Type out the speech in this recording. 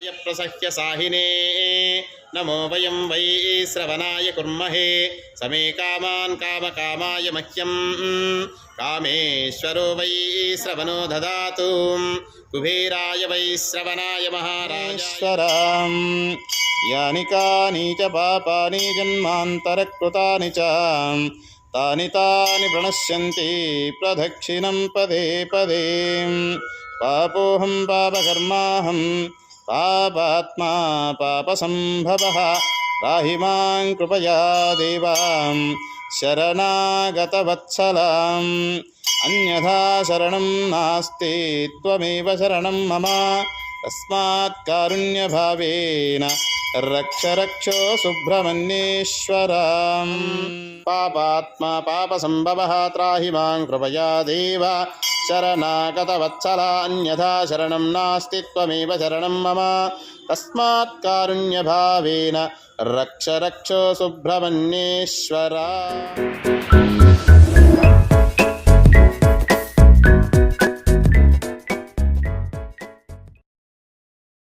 प्रसह्य साहिने नमो वयं वै श्रवणाय कुर्महे समे कामान् कामकामाय मह्यं कामेश्वरो वै श्रवणो ददातु कुबेराय वै श्रवणाय महाराजेश्वरां यानि कानि च पापानि जन्मान्तरकृतानि च तानि तानि प्रणश्यन्ति प्रदक्षिणं पदे पदे पापोऽहं पापकर्माहं पापात्मा पापसम्भवः पाहि मां कृपया देवां शरणागतवत्सलाम् अन्यथा शरणं नास्ति त्वमेव शरणं मम तस्मात् कारुण्यभावेन रक्ष रक्षो सुब्रह्मण्येश्वरम् पापात्मा पापसम्भवः त्राहि मां कृपया देव शरणागतवत्सला अन्यथा शरणं नास्ति त्वमेव शरणं मम तस्मात् कारुण्यभावेन रक्ष रक्षो सुब्रह्मण्येश्वरा।